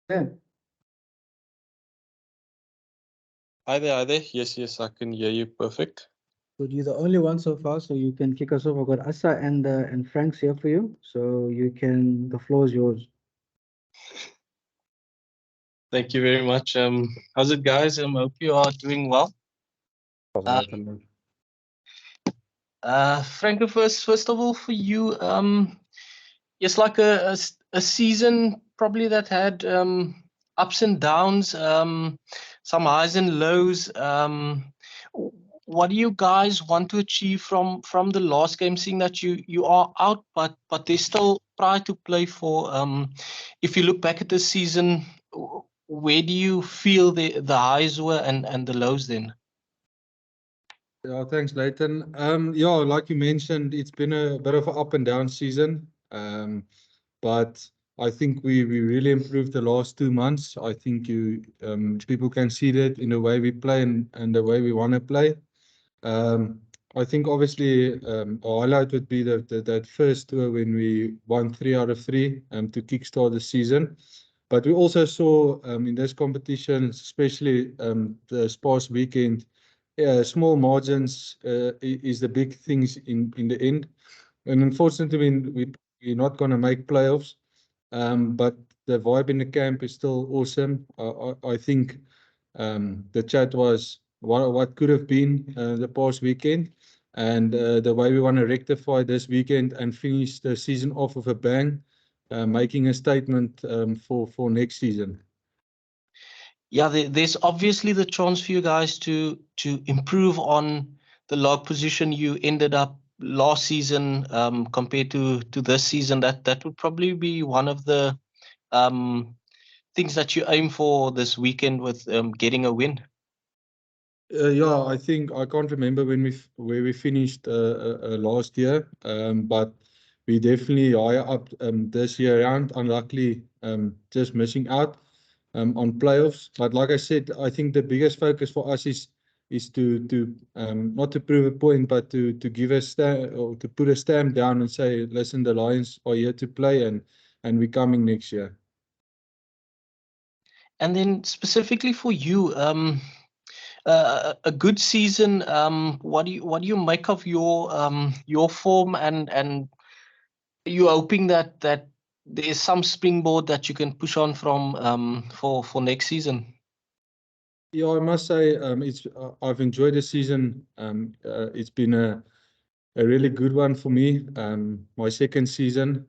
Yeah. Hi there, hi there. Yes, I can hear you perfect. Good. You're the only one so far, so you can kick us off. I've got Asa and Frank's here for you, so you can. The floor is yours. Thank you very much. How's it, guys? Hope you are doing well. Uh, Franco, first of all, for you, it's like a season probably that had ups and downs, some highs and lows. What do you guys want to achieve from the last game, seeing that you are out, but there's still pride to play for? If you look back at the season, where do you feel the highs were and the lows then? Yeah, thanks, Leighton. Yeah, like you mentioned, it's been a bit of an up and down season. But I think we really improved the last 2 months. I think people can see that in the way we play and the way we want to play. I think obviously a highlight would be that first tour when we won 3 out of 3 to kickstart the season. But we also saw in this competition, especially this past weekend, small margins is the big things in the end. And unfortunately, we're not going to make playoffs. But the vibe in the camp is still awesome. I think the chat was what could have been the past weekend, and the way we want to rectify this weekend and finish the season off with a bang, making a statement for next season. Yeah, there's obviously the chance for you guys to improve on the log position you ended up last season compared to this season. That would probably be one of the things that you aim for this weekend with getting a win. Yeah, I think I can't remember where we finished last year, but we definitely higher up this year around. Unluckily, just missing out on playoffs. But like I said, I think the biggest focus for us is to not to prove a point, but to give a stamp or to put a stamp down and say, listen, the Lions are here to play and we're coming next year. And then specifically for you, a good season. What do you make of your form and you hoping that there's some springboard that you can push on from for next season? Yeah, I must say I've enjoyed the season. It's been a really good one for me. My second season.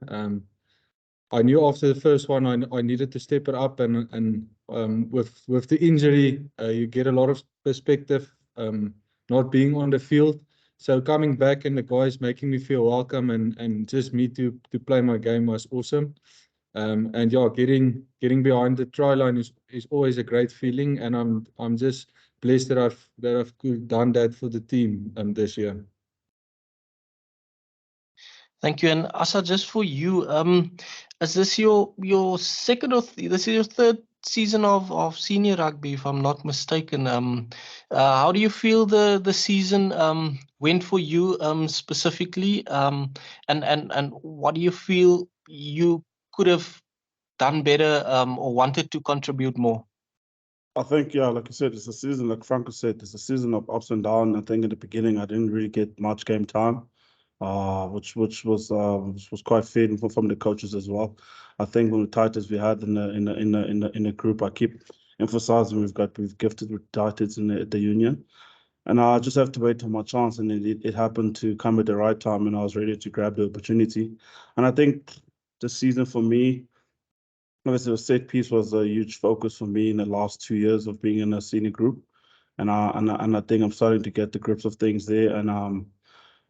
I knew after the first one I needed to step it up, and with the injury, you get a lot of perspective. Not being on the field, so coming back and the guys making me feel welcome and just me to play my game was awesome. And yeah, getting behind the try line is always a great feeling, and I'm just blessed that I've done that for the team this year. Thank you. And Asa, just for you, is this your second or this is your third season of senior rugby, if I'm not mistaken? How do you feel the season went for you specifically? And what do you feel you could have done better or wanted to contribute more? I think, yeah, like you said, it's a season, like Francke said, it's a season of ups and downs. I think in the beginning, I didn't really get much game time, which was quite fair from the coaches as well. I think one of the titles we had in the group, I keep emphasizing we've gifted with titles in the union, and I just have to wait for my chance, and it happened to come at the right time, and I was ready to grab the opportunity. And I think the season for me, obviously, the set piece was a huge focus for me in the last 2 years of being in a senior group, and I think I'm starting to get the grips of things there. And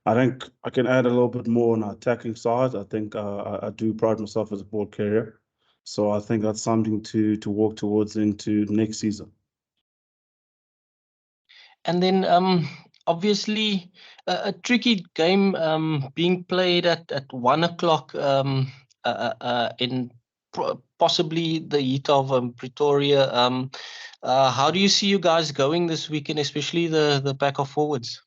I think I can add a little bit more on the attacking side. I think I do pride myself as a ball carrier, so I think that's something to work towards into next season. And then obviously a tricky game being played at 1 o'clock in possibly the heat of Pretoria. How do you see you guys going this weekend, especially the back of forwards?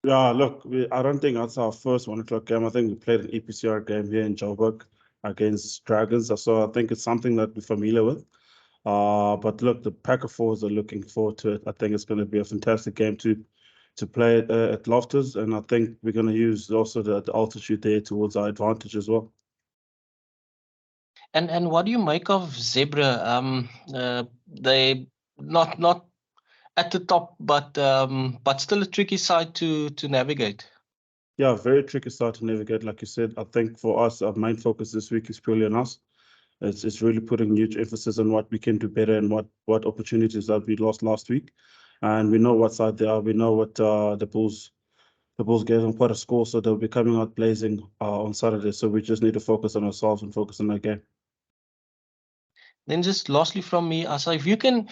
Yeah, look, I don't think that's our first 1 o'clock game. I think we played an EPCR game here in Joburg against Dragons. So I think it's something that we're familiar with. But look, the Packer Fours are looking forward to it. I think it's going to be a fantastic game to play at Loftus, and I think we're going to use also the altitude there towards our advantage as well. And what do you make of Zebre? They not at the top, but still a tricky side to navigate. Yeah, very tricky start to navigate. Like you said, I think for us, our main focus this week is purely on us. It's really putting huge emphasis on what we can do better and what opportunities that we lost last week. And we know what side they are. We know what the Bulls gave them quite a score, so they'll be coming out blazing on Saturday. So we just need to focus on ourselves and focus on that game. Then just lastly from me, Asa, if you can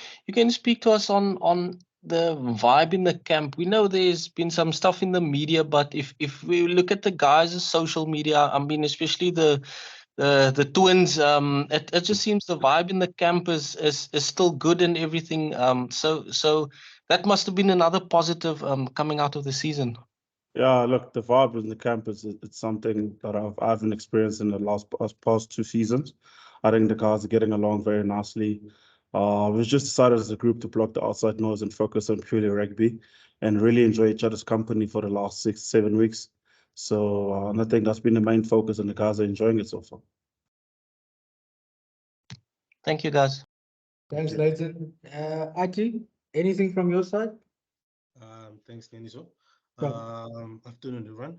speak to us on the vibe in the camp. We know there's been some stuff in the media, but if we look at the guys' social media, I mean, especially the twins, it just seems the vibe in the camp is still good and everything. So that must have been another positive coming out of the season. Yeah, look, the vibe in the camp it's something that I haven't experienced in the past 2 seasons. I think the guys are getting along very nicely. We've just decided as a group to block the outside noise and focus on purely rugby and really enjoy each other's company for the last 6-7 weeks. So and I think that's been the main focus, and the guys are enjoying it so far. Thank you, guys. Thanks, Leighton. IT, anything from your side? Thanks, Neniso. Welcome. Afternoon, everyone.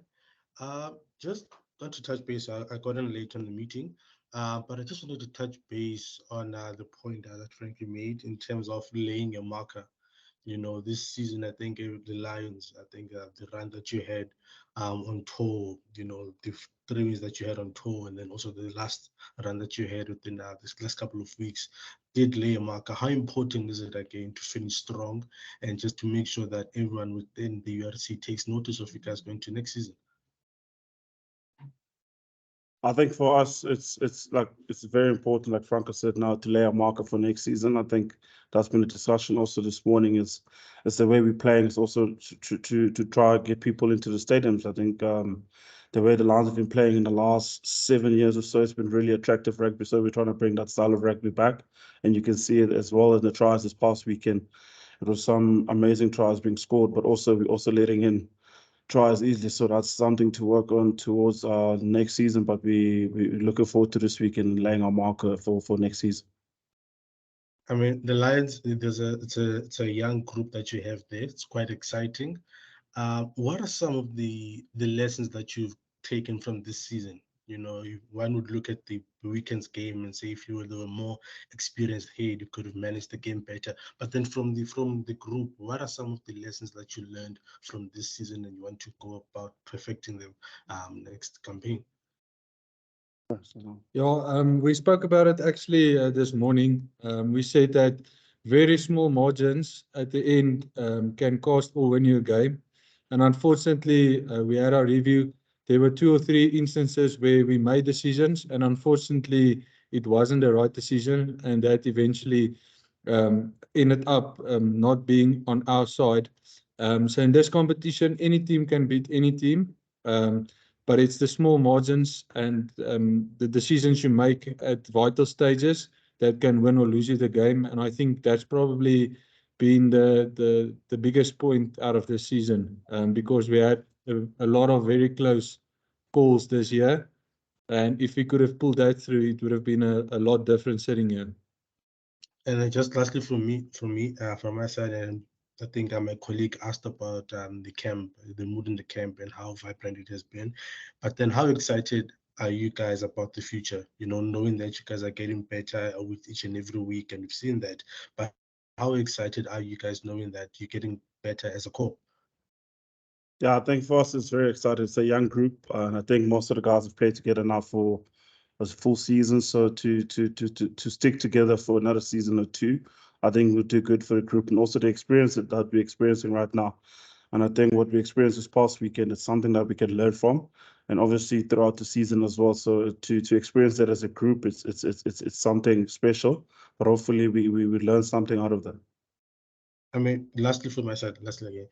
Just want to touch base. I got in late on the meeting, but I just wanted to touch base on the point that Francke made in terms of laying a marker. You know, this season, I think the Lions, I think the run that you had on tour, you know, the 3 weeks that you had on tour, and then also the last run that you had within this last couple of weeks did lay a marker. How important is it again to finish strong and just to make sure that everyone within the URC takes notice of you guys going to next season? I think for us, it's very important, like Francke said, now to lay a marker for next season. I think that's been a discussion also this morning. Is the way we're playing is also to try and get people into the stadiums. I think the way the Lions have been playing in the last 7 years or so, it's been really attractive rugby. So we're trying to bring that style of rugby back, and you can see it as well in the tries this past weekend. It was some amazing tries being scored, but also we're also letting in tries easily. So that's something to work on towards next season. But we're looking forward to this weekend and laying our marker for next season. I mean, the Lions, it's a young group that you have there. It's quite exciting. What are some of the lessons that you've taken from this season? You know, one would look at the weekend's game and say if you were more experienced head, you could have managed the game better. But then from the group, what are some of the lessons that you learned from this season and you want to go about perfecting them next campaign? Yeah, we spoke about it actually this morning. We said that very small margins at the end can cost or win you a game. And unfortunately, we had our review. There were 2 or 3 instances where we made decisions, and unfortunately, it wasn't the right decision, and that eventually ended up not being on our side. So in this competition, any team can beat any team. But it's the small margins and the decisions you make at vital stages that can win or lose you the game. And I think that's probably been the biggest point out of this season, because we had a lot of very close calls this year. And if we could have pulled that through, it would have been a lot different sitting here. And then just lastly from my side, and I think my colleague asked about the camp, the mood in the camp and how vibrant it has been. But then how excited are you guys about the future? You know, knowing that you guys are getting better with each and every week, and we've seen that. But how excited are you guys knowing that you're getting better as a corps? Yeah, I think for us it's very exciting. It's a young group, and I think most of the guys have played together now for a full season. So to stick together for another season or 2, I think would do good for the group, and also the experience that we're experiencing right now. And I think what we experienced this past weekend is something that we can learn from, and obviously throughout the season as well. So to experience that as a group, it's something special. But hopefully we learn something out of that. I mean, lastly from my side, again,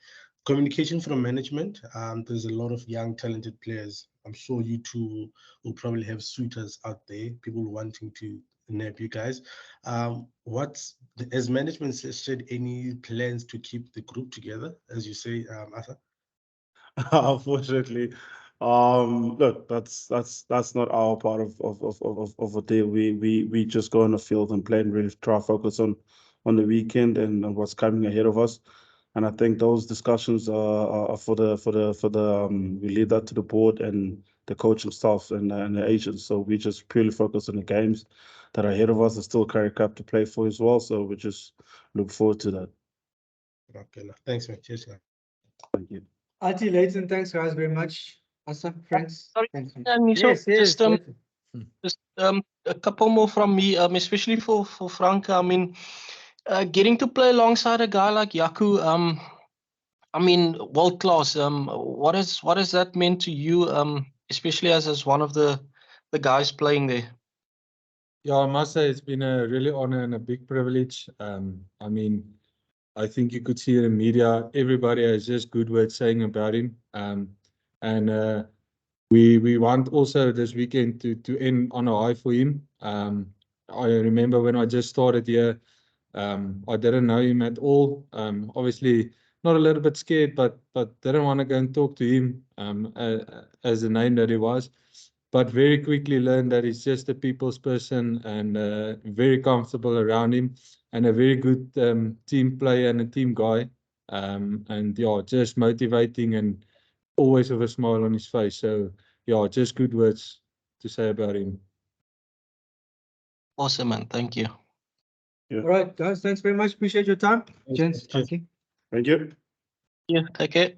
communication from management. There's a lot of young, talented players. I'm sure you two will probably have suitors out there, people wanting to nab you guys. As management said, any plans to keep the group together, as you say, Asa? Unfortunately, look, that's not our part of a day. We just go on the field and play and really try to focus on the weekend and on what's coming ahead of us. And I think those discussions are for the we leave that to the board and the coaching staff and the agents. So we just purely focus on the games that are ahead of us. There's still a Currie Cup to play for as well. So we just look forward to that. Okay, no, thanks, man. Cheers, man. Thank you. Ati, Leighton, thanks guys very much. Asa, Franks. Sorry, Thanks. Miso, just Leighton. a couple more from me, especially for Francke. I mean, getting to play alongside a guy like Yaku, I mean, world class. What has that meant to you, especially as one of the guys playing there? Yeah, I must say it's been a really honor and a big privilege. I mean, I think you could see in the media, everybody has just good words saying about him. And we want also this weekend to end on a high for him. I remember when I just started here, I didn't know him at all. Obviously, not a little bit scared, but didn't want to go and talk to him as the name that he was. But very quickly learned that he's just a people's person and very comfortable around him and a very good team player and a team guy. And yeah, just motivating and always with a smile on his face. So yeah, just good words to say about him. Awesome, man. Thank you. All right, guys, thanks very much. Appreciate your time. Gents, Cheers. thank you. Thank you. Yeah, take care.